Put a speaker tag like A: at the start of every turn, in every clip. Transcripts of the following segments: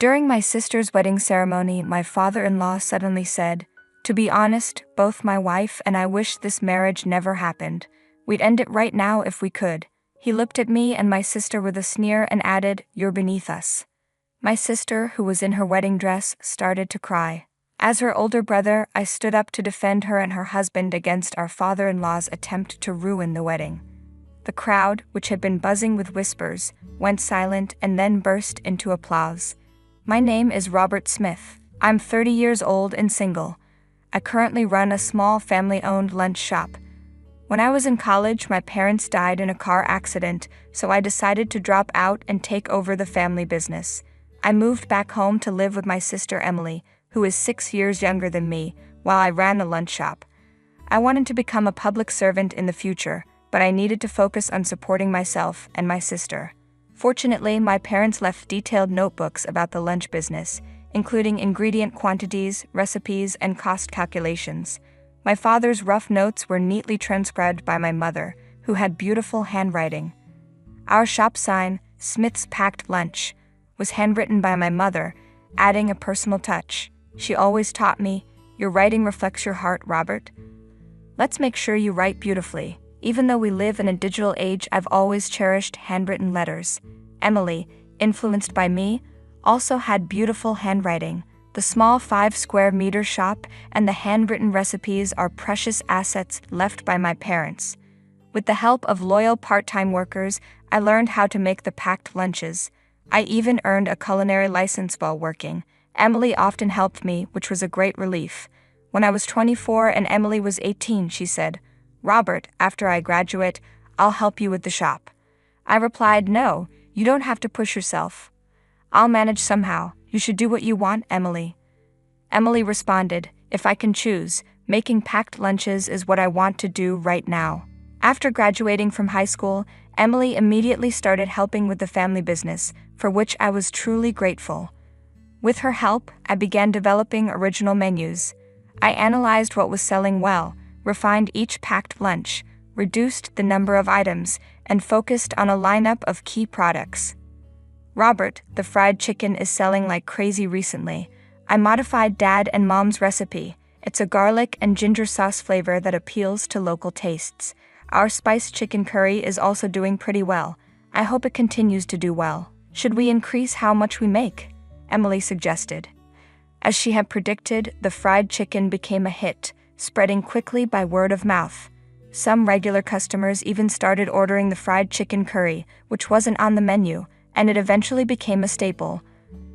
A: During my sister's wedding ceremony, my father-in-law suddenly said, "To be honest, both my wife and I wish this marriage never happened. We'd end it right now if we could." He looked at me and my sister with a sneer and added, "You're beneath us." My sister, who was in her wedding dress, started to cry. As her older brother, I stood up to defend her and her husband against our father-in-law's attempt to ruin the wedding. The crowd, which had been buzzing with whispers, went silent and then burst into applause. My name is Robert Smith. I'm 30 years old and single. I currently run a small family-owned lunch shop. When I was in college, my parents died in a car accident, so I decided to drop out and take over the family business. I moved back home to live with my sister Emily, who is 6 years younger than me, while I ran the lunch shop. I wanted to become a public servant in the future, but I needed to focus on supporting myself and my sister. Fortunately, my parents left detailed notebooks about the lunch business, including ingredient quantities, recipes, and cost calculations. My father's rough notes were neatly transcribed by my mother, who had beautiful handwriting. Our shop sign, "Smith's Packed Lunch," was handwritten by my mother, adding a personal touch. She always taught me, "Your writing reflects your heart, Robert. Let's make sure you write beautifully." Even though we live in a digital age, I've always cherished handwritten letters. Emily, influenced by me, also had beautiful handwriting. The small 5-square-meter shop and the handwritten recipes are precious assets left by my parents. With the help of loyal part-time workers, I learned how to make the packed lunches. I even earned a culinary license while working. Emily often helped me, which was a great relief. When I was 24 and Emily was 18, she said, "Robert, after I graduate, I'll help you with the shop." I replied, "No, you don't have to push yourself. I'll manage somehow. You should do what you want, Emily." Emily responded, "If I can choose, making packed lunches is what I want to do right now." After graduating from high school, Emily immediately started helping with the family business, for which I was truly grateful. With her help, I began developing original menus. I analyzed what was selling well, refined each packed lunch, reduced the number of items, and focused on a lineup of key products. "Robert, the fried chicken is selling like crazy recently. I modified Dad and Mom's recipe. It's a garlic and ginger sauce flavor that appeals to local tastes. Our spiced chicken curry is also doing pretty well. I hope it continues to do well. Should we increase how much we make?" Emily suggested. As she had predicted, the fried chicken became a hit, spreading quickly by word of mouth. Some regular customers even started ordering the fried chicken curry, which wasn't on the menu, and it eventually became a staple.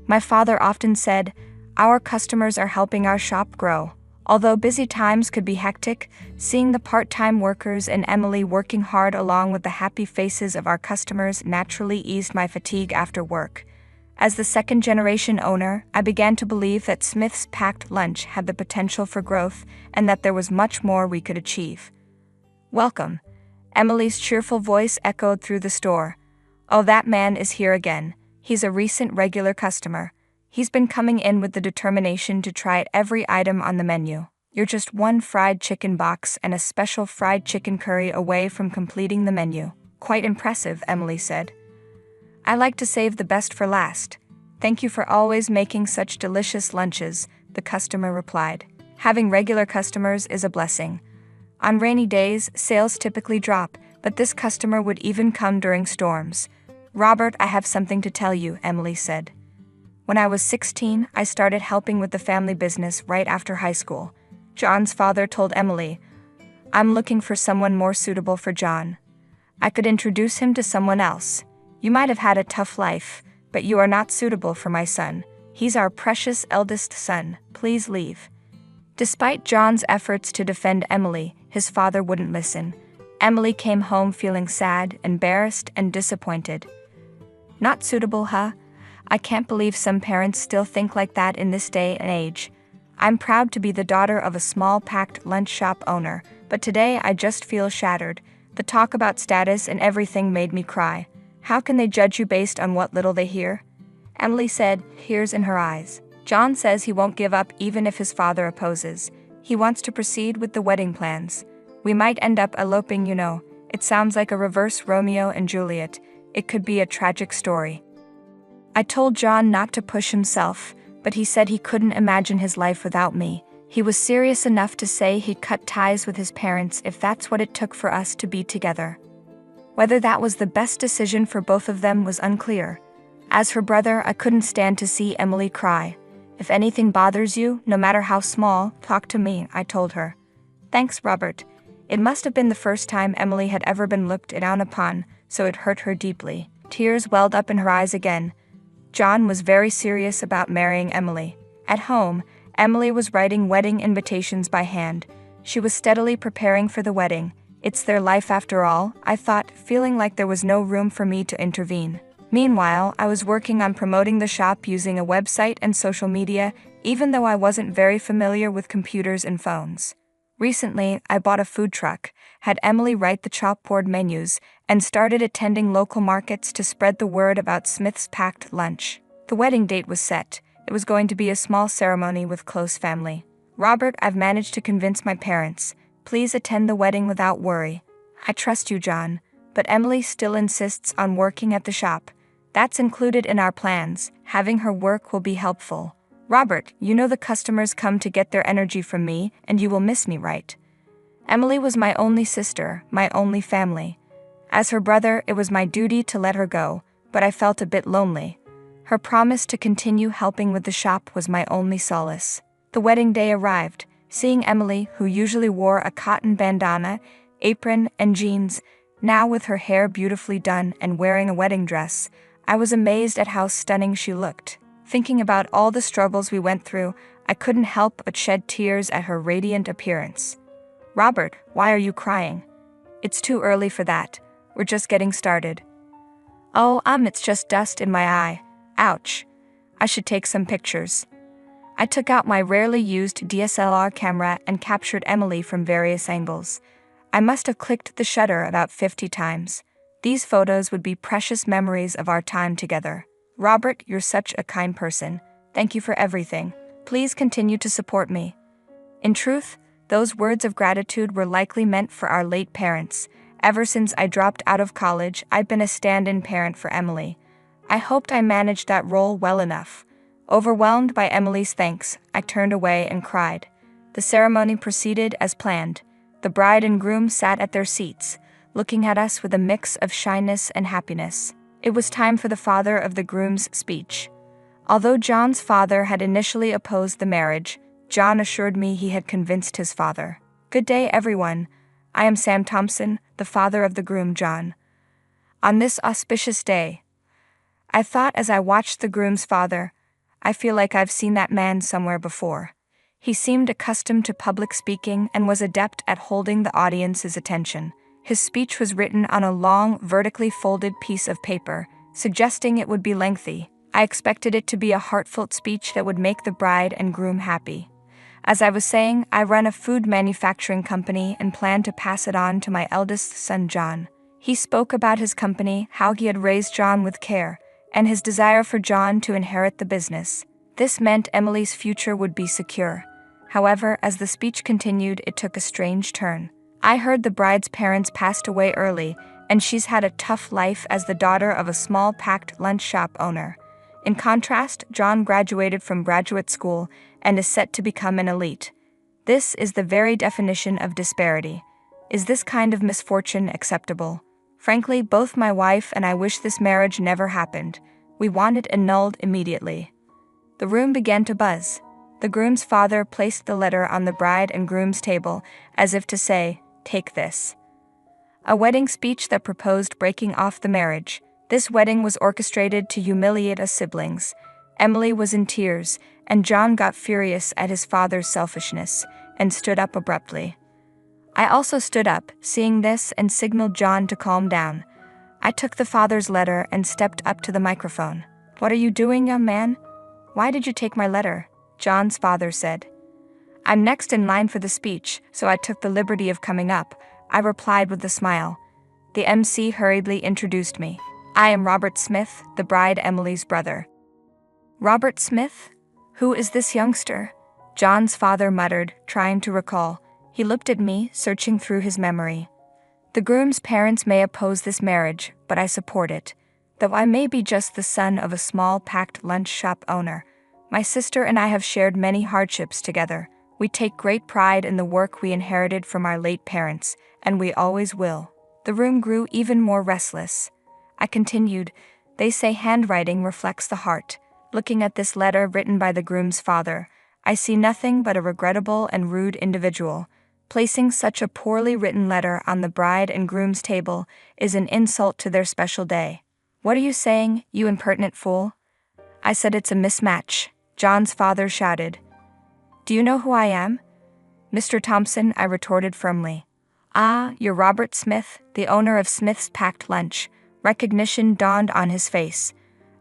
A: My father often said, "Our customers are helping our shop grow." Although busy times could be hectic, seeing the part-time workers and Emily working hard along with the happy faces of our customers naturally eased my fatigue after work. As the second-generation owner, I began to believe that Smith's Packed Lunch had the potential for growth and that there was much more we could achieve. "Welcome." Emily's cheerful voice echoed through the store. "Oh, that man is here again. He's a recent regular customer. He's been coming in with the determination to try every item on the menu. You're just one fried chicken box and a special fried chicken curry away from completing the menu." "Quite impressive," Emily said. "I like to save the best for last. Thank you for always making such delicious lunches," the customer replied. Having regular customers is a blessing. On rainy days, sales typically drop, but this customer would even come during storms. "Robert, I have something to tell you," Emily said. "When I was 16, I started helping with the family business right after high school. John's father told Emily, 'I'm looking for someone more suitable for John. I could introduce him to someone else. You might have had a tough life, but you are not suitable for my son. He's our precious eldest son. Please leave.'" Despite John's efforts to defend Emily, his father wouldn't listen. Emily came home feeling sad, embarrassed, and disappointed. "Not suitable, huh? I can't believe some parents still think like that in this day and age. I'm proud to be the daughter of a small packed lunch shop owner, but today I just feel shattered. The talk about status and everything made me cry. How can they judge you based on what little they hear?" Emily said, tears in her eyes. "John says he won't give up even if his father opposes. He wants to proceed with the wedding plans. We might end up eloping, you know. It sounds like a reverse Romeo and Juliet. It could be a tragic story." I told John not to push himself, but he said he couldn't imagine his life without me. He was serious enough to say he'd cut ties with his parents if that's what it took for us to be together. Whether that was the best decision for both of them was unclear. As her brother, I couldn't stand to see Emily cry. If anything bothers you, no matter how small, talk to me, I told her. Thanks, Robert. It must have been the first time Emily had ever been looked down upon, so it hurt her deeply. Tears welled up in her eyes again. John was very serious about marrying Emily. At home, Emily was writing wedding invitations by hand. She was steadily preparing for the wedding. It's their life after all, I thought, feeling like there was no room for me to intervene. Meanwhile, I was working on promoting the shop using a website and social media, even though I wasn't very familiar with computers and phones. Recently, I bought a food truck, had Emily write the chalkboard menus, and started attending local markets to spread the word about Smith's packed lunch. The wedding date was set. It was going to be a small ceremony with close family. Robert, I've managed to convince my parents. Please attend the wedding without worry. I trust you, John, but Emily still insists on working at the shop. That's included in our plans. Having her work will be helpful. Robert, you know the customers come to get their energy from me, and you will miss me, right? Emily was my only sister, my only family. As her brother, it was my duty to let her go, but I felt a bit lonely. Her promise to continue helping with the shop was my only solace. The wedding day arrived. Seeing Emily, who usually wore a cotton bandana, apron, and jeans, now with her hair beautifully done and wearing a wedding dress, I was amazed at how stunning she looked. Thinking about all the struggles we went through, I couldn't help but shed tears at her radiant appearance. Robert, why are you crying? It's too early for that. We're just getting started. Oh, it's just dust in my eye. Ouch. I should take some pictures. I took out my rarely used DSLR camera and captured Emily from various angles. I must have clicked the shutter about 50 times. These photos would be precious memories of our time together. Robert, you're such a kind person. Thank you for everything. Please continue to support me. In truth, those words of gratitude were likely meant for our late parents. Ever since I dropped out of college, I've been a stand-in parent for Emily. I hoped I managed that role well enough. Overwhelmed by Emily's thanks, I turned away and cried. The ceremony proceeded as planned. The bride and groom sat at their seats, looking at us with a mix of shyness and happiness. It was time for the father of the groom's speech. Although John's father had initially opposed the marriage, John assured me he had convinced his father. Good day, everyone. I am Sam Thompson, the father of the groom, John. On this auspicious day, I thought as I watched the groom's father, I feel like I've seen that man somewhere before. He seemed accustomed to public speaking and was adept at holding the audience's attention. His speech was written on a long, vertically folded piece of paper, suggesting it would be lengthy. I expected it to be a heartfelt speech that would make the bride and groom happy. As I was saying, I run a food manufacturing company and plan to pass it on to my eldest son, John. He spoke about his company, how he had raised John with care, and his desire for John to inherit the business. This meant Emily's future would be secure. However, as the speech continued, it took a strange turn. I heard the bride's parents passed away early, and she's had a tough life as the daughter of a small packed lunch shop owner. In contrast, John graduated from graduate school and is set to become an elite. This is the very definition of disparity. Is this kind of misfortune acceptable? Frankly, both my wife and I wish this marriage never happened. We want it annulled immediately. The room began to buzz. The groom's father placed the letter on the bride and groom's table, as if to say, "Take this." A wedding speech that proposed breaking off the marriage. This wedding was orchestrated to humiliate us siblings. Emily was in tears, and John got furious at his father's selfishness, and stood up abruptly. I also stood up, seeing this, and signaled John to calm down. I took the father's letter and stepped up to the microphone. "What are you doing, young man? Why did you take my letter?" John's father said. "I'm next in line for the speech, so I took the liberty of coming up," I replied with a smile. The MC hurriedly introduced me. "I am Robert Smith, the bride Emily's brother." "Robert Smith? Who is this youngster?" John's father muttered, trying to recall. He looked at me, searching through his memory. "The groom's parents may oppose this marriage, but I support it. Though I may be just the son of a small packed lunch shop owner, my sister and I have shared many hardships together. We take great pride in the work we inherited from our late parents, and we always will. The room grew even more restless. I continued, "They say handwriting reflects the heart. Looking at this letter written by the groom's father, I see nothing but a regrettable and rude individual. Placing such a poorly written letter on the bride and groom's table is an insult to their special day." "What are you saying, you impertinent fool?" I said. "It's a mismatch," John's father shouted. "Do you know who I am?" "Mr. Thompson," I retorted firmly. "Ah, you're Robert Smith, the owner of Smith's Packed Lunch." Recognition dawned on his face.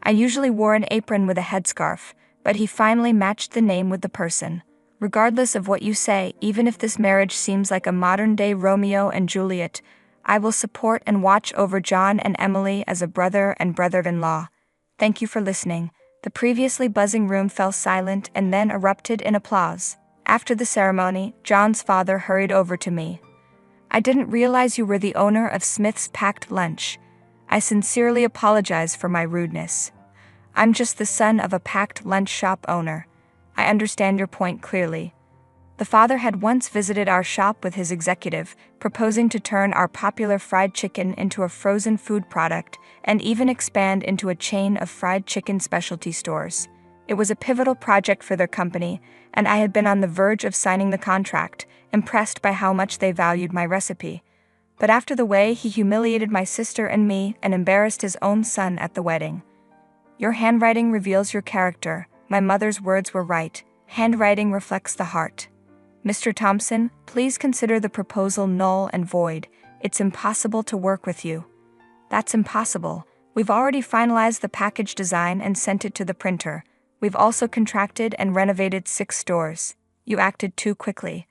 A: I usually wore an apron with a headscarf, but he finally matched the name with the person. "Regardless of what you say, even if this marriage seems like a modern-day Romeo and Juliet, I will support and watch over John and Emily as a brother and brother-in-law. Thank you for listening." The previously buzzing room fell silent and then erupted in applause. After the ceremony, John's father hurried over to me. "I didn't realize you were the owner of Smith's Packed Lunch. I sincerely apologize for my rudeness. I'm just the son of a packed lunch shop owner. I understand your point clearly." The father had once visited our shop with his executive, proposing to turn our popular fried chicken into a frozen food product and even expand into a chain of fried chicken specialty stores. It was a pivotal project for their company, and I had been on the verge of signing the contract, impressed by how much they valued my recipe. But after the way he humiliated my sister and me and embarrassed his own son at the wedding. "Your handwriting reveals your character." My mother's words were right. Handwriting reflects the heart. "Mr. Thompson, please consider the proposal null and void. It's impossible to work with you." "That's impossible. We've already finalized the package design and sent it to the printer. We've also contracted and renovated 6 stores. You acted too quickly.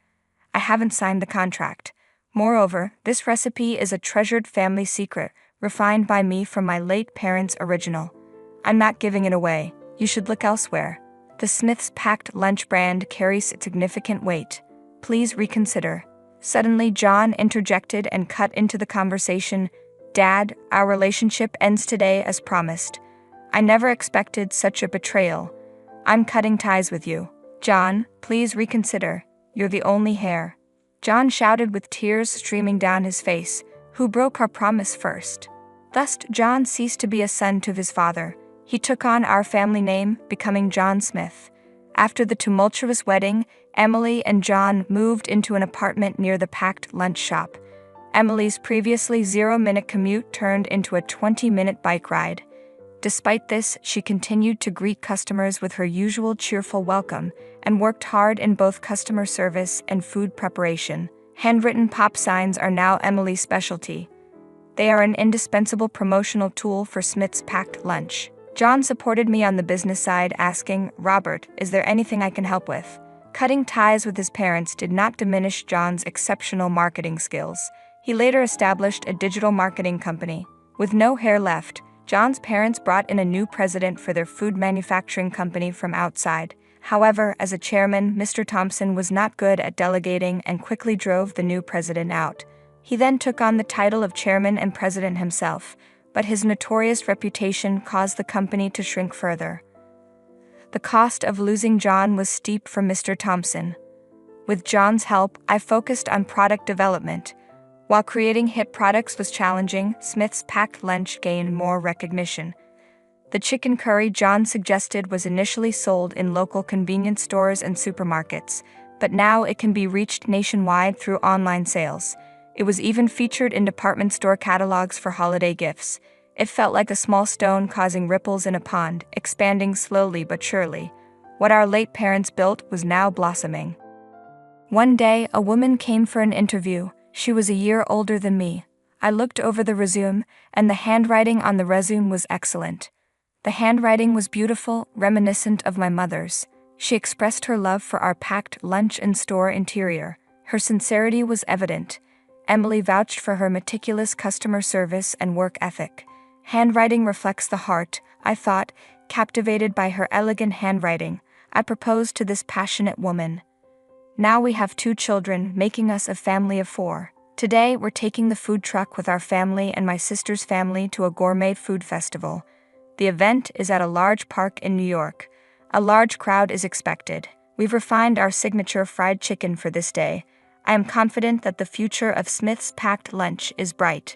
A: I haven't signed the contract. Moreover, this recipe is a treasured family secret, refined by me from my late parents' original. I'm not giving it away. You should look elsewhere. The Smith's Packed Lunch brand carries significant weight. Please reconsider." Suddenly, John interjected and cut into the conversation. "Dad, our relationship ends today as promised. I never expected such a betrayal. I'm cutting ties with you." "John, please reconsider. You're the only heir." John shouted with tears streaming down his face. "Who broke our promise first?" Thus, John ceased to be a son to his father. He took on our family name, becoming John Smith. After the tumultuous wedding, Emily and John moved into an apartment near the packed lunch shop. Emily's previously 0-minute commute turned into a 20-minute bike ride. Despite this, she continued to greet customers with her usual cheerful welcome and worked hard in both customer service and food preparation. Handwritten pop signs are now Emily's specialty. They are an indispensable promotional tool for Smith's Packed Lunch. John supported me on the business side, asking, "Robert, is there anything I can help with?" Cutting ties with his parents did not diminish John's exceptional marketing skills. He later established a digital marketing company. With no hair left, John's parents brought in a new president for their food manufacturing company from outside. However, as a chairman, Mr. Thompson was not good at delegating and quickly drove the new president out. He then took on the title of chairman and president himself, but his notorious reputation caused the company to shrink further. The cost of losing John was steep for Mr. Thompson. With John's help, I focused on product development. While creating hit products was challenging, Smith's Packed Lunch gained more recognition. The chicken curry John suggested was initially sold in local convenience stores and supermarkets, but now it can be reached nationwide through online sales. It was even featured in department store catalogs for holiday gifts. It felt like a small stone causing ripples in a pond, expanding slowly but surely. What our late parents built was now blossoming. One day, a woman came for an interview. She was a year older than me. I looked over the resume, and the handwriting on the resume was excellent. The handwriting was beautiful, reminiscent of my mother's. She expressed her love for our packed lunch and store interior. Her sincerity was evident. Emily vouched for her meticulous customer service and work ethic. Handwriting reflects the heart, I thought, captivated by her elegant handwriting. I proposed to this passionate woman. Now we have 2 children, making us a family of 4. Today, we're taking the food truck with our family and my sister's family to a gourmet food festival. The event is at a large park in New York. A large crowd is expected. We've refined our signature fried chicken for this day. I am confident that the future of Smith's packed lunch is bright.